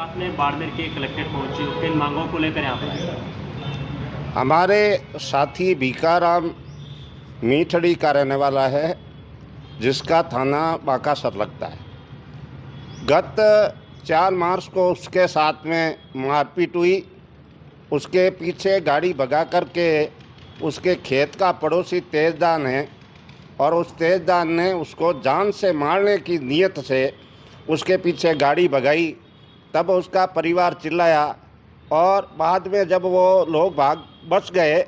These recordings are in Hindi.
साथ में बाड़मेर के कलेक्टेड पहुंची हो, किन मांगों को लेकर यहाँ पर आए? हमारे साथी भीखाराम मीठड़ी का रहने वाला है, जिसका थाना बांकासर लगता है। गत 4 मार्च को उसके साथ में मारपीट हुई। उसके पीछे गाड़ी भगा करके उसके खेत का पड़ोसी तेजदान है, और उस तेजदान ने उसको जान से मारने की नीयत से उसके पीछे गाड़ी भगाई। तब उसका परिवार चिल्लाया, और बाद में जब वो लोग भाग बच गए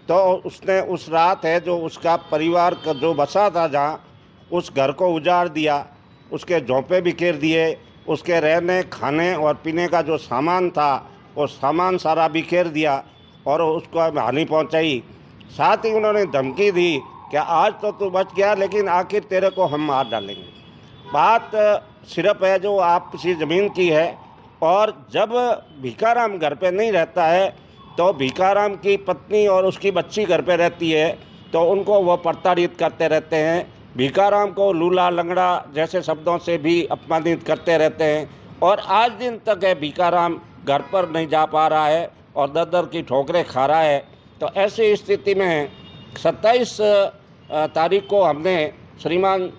तो उसने उस रात है जो उसका परिवार का जो बसा था जहाँ, उस घर को उजाड़ दिया, उसके झोंपे बिखेर दिए, उसके रहने खाने और पीने का जो सामान था वो सामान सारा बिखेर दिया और उसको हानि पहुंचाई। साथ ही उन्होंने धमकी दी कि आज तो तू बच गया, लेकिन आखिर तेरे को हम मार डालेंगे। बात सिर्फ है जो आपसी ज़मीन की है, और जब भीखाराम घर पे नहीं रहता है तो भीखाराम की पत्नी और उसकी बच्ची घर पे रहती है, तो उनको वो प्रताड़ित करते रहते हैं। भीखाराम को लूला लंगड़ा जैसे शब्दों से भी अपमानित करते रहते हैं, और आज दिन तक है भीखाराम घर पर नहीं जा पा रहा है और दर दर की ठोकरें खा रहा है। तो ऐसी स्थिति में 27 तारीख को हमने श्रीमान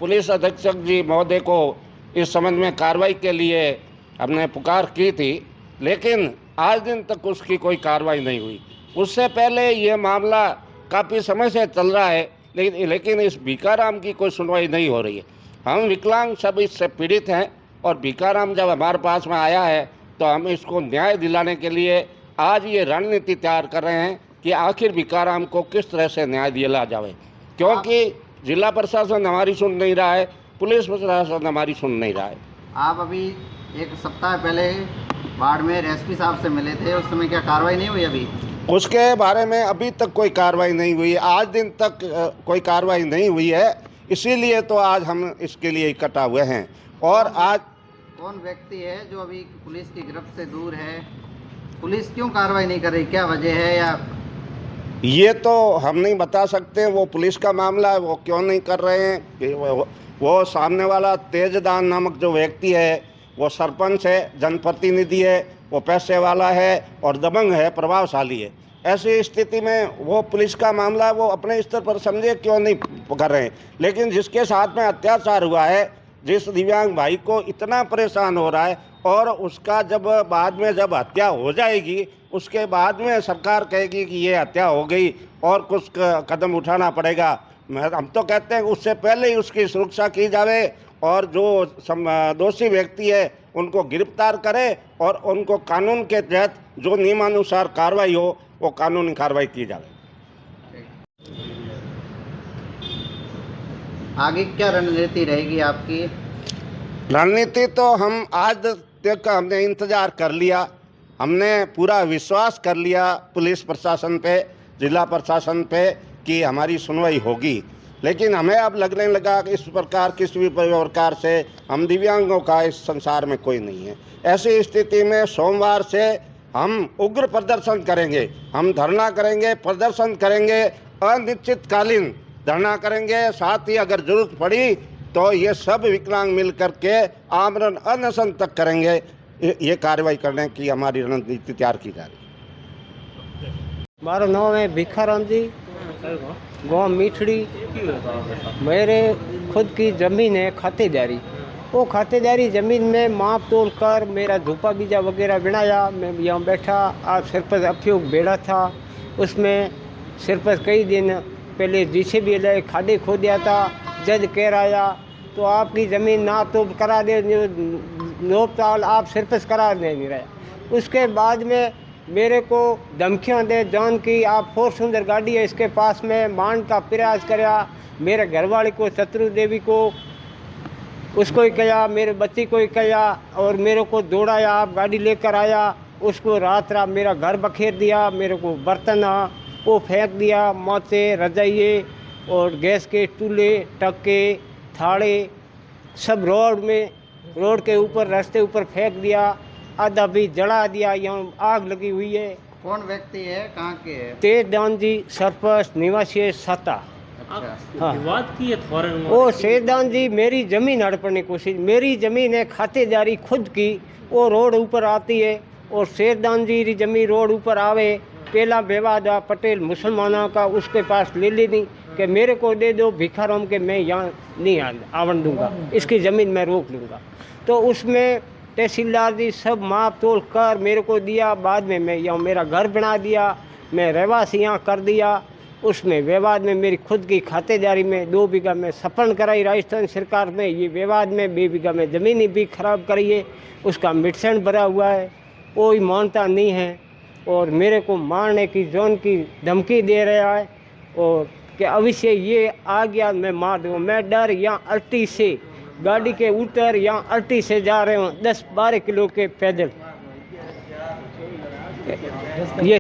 पुलिस अधीक्षक जी महोदय को इस संबंध में कार्रवाई के लिए हमने पुकार की थी, लेकिन आज दिन तक उसकी कोई कार्रवाई नहीं हुई। उससे पहले ये मामला काफ़ी समय से चल रहा है, लेकिन इस भीखाराम की कोई सुनवाई नहीं हो रही है। हम विकलांग सब इससे पीड़ित हैं, और भीखाराम जब हमारे पास में आया है तो हम इसको न्याय दिलाने के लिए आज ये रणनीति तैयार कर रहे हैं कि आखिर भीखाराम को किस तरह से न्याय दिला जाए, क्योंकि जिला प्रशासन हमारी सुन नहीं रहा है, पुलिस प्रशासन हमारी सुन नहीं रहा है। आप अभी 1 सप्ताह पहले बाड़मेर एसपी साहब से मिले थे, उस समय क्या कार्रवाई नहीं हुई? अभी उसके बारे में अभी तक कोई कार्रवाई नहीं हुई, आज दिन तक कोई कार्रवाई नहीं हुई है। इसीलिए तो आज हम इसके लिए इकट्ठा हुए हैं। और आज कौन व्यक्ति है जो अभी पुलिस की गिरफ्त से दूर है? पुलिस क्यों कार्रवाई नहीं कर रही, क्या वजह है? या ये तो हम नहीं बता सकते, वो पुलिस का मामला है, वो क्यों नहीं कर रहे हैं। वो सामने वाला तेजदान नामक जो व्यक्ति है वो सरपंच है, जनप्रतिनिधि है, वो पैसे वाला है और दबंग है, प्रभावशाली है। ऐसी स्थिति में वो पुलिस का मामला है, वो अपने स्तर पर समझे क्यों नहीं कर रहे हैं। लेकिन जिसके साथ में अत्याचार हुआ है, जिस दिव्यांग भाई को इतना परेशान हो रहा है, और उसका जब बाद में जब हत्या हो जाएगी, उसके बाद में सरकार कहेगी कि ये हत्या हो गई और कुछ कदम उठाना पड़ेगा। हम तो कहते हैं उससे पहले ही उसकी सुरक्षा की जावे, और जो दोषी व्यक्ति है उनको गिरफ्तार करे, और उनको कानून के तहत जो नियमानुसार कार्रवाई हो वो कानूनी कार्रवाई की जाए। आगे क्या रणनीति रहेगी आपकी? रणनीति तो हम आज तक हमने इंतज़ार कर लिया, हमने पूरा विश्वास कर लिया पुलिस प्रशासन पे, जिला प्रशासन पे, कि हमारी सुनवाई होगी। लेकिन हमें अब लगने लगा कि इस प्रकार किसी भी प्रकार से हम दिव्यांगों का इस संसार में कोई नहीं है। ऐसी स्थिति में सोमवार से हम उग्र प्रदर्शन करेंगे, हम धरना करेंगे, प्रदर्शन करेंगे, अनिश्चितकालीन धरना करेंगे। साथ ही अगर जरूरत पड़ी तो ये सब विकलांग मिल करके आमरण अनशन तक करेंगे। ये कार्रवाई करने की हमारी रणनीति तैयार की जा रही है। मारो नाम है भीखाराम जी, गाँव मीठड़ी। मेरे खुद की ज़मीन है खातेदारी। वो खातेदारी ज़मीन में माप तोल कर मेरा धूपा बीजा वगैरह बनाया। मैं यहाँ बैठा, आज सरपंच अफ्यूक बेड़ा था, उसमें सरपंच कई दिन पहले जिसे भी लाए खादे खो दिया था। जज कह रहा तो आपकी ज़मीन नाप तोल करा दे, नोप ताल आप सरपंच करा नहीं रहा। उसके बाद में मेरे को धमकियां दे जान की आप फॉर्च्यूनर गाड़ी है इसके पास में मान का प्रयास कराया। मेरे घरवाले को, शत्रु देवी को, उसको ही कहा, मेरे बच्ची को ही कहा, और मेरे को दौड़ाया, आप गाड़ी लेकर आया। उसको रात रात मेरा घर बखेर दिया, मेरे को बर्तन वो फेंक दिया, मोते रजाइए और गैस के चूल्हे, टक्के, थाड़े सब रोड के ऊपर, रास्ते ऊपर फेंक दिया। आधा भी जला दिया, यहाँ आग लगी हुई है। कौन व्यक्ति है, कहाँ के है? तेजदान जी, सरपंच, निवासी है साता। हाँ। विवाद की है फौरन वो शेरदान जी मेरी जमीन हड़पने की कोशिश, मेरी जमीन है खातेदारी खुद की, वो रोड ऊपर आती है और शेरदान जी की जमीन रोड ऊपर आवे, पहला विवाद आ पटेल मुसलमानों का, उसके पास ले लेनी कि मेरे को दे दो भिखाराम के मैं यहाँ नहीं आवन दूंगा, इसकी ज़मीन मैं रोक लूँगा। तो उसमें तहसीलदार जी सब माप तोल कर मेरे को दिया, बाद में मैं यहाँ मेरा घर बना दिया, मैं रहवासी यहाँ कर दिया। उसमें विवाद में मेरी खुद की खातेदारी में 2 बीघा में सपन कराई राजस्थान सरकार में, ये विवाद में 2 बीघा में ज़मीन भी खराब करी है, उसका मिटसन भरा हुआ है, कोई मानता नहीं है और मेरे को मारने की जोन की धमकी दे रहा है और कि अवश्य ये आ गया मैं मार दूँ। मैं डर यहाँ अल्टी से गाड़ी के उतर यहाँ अल्टी से जा रहे हूँ 10-12 किलो के पैदल। ये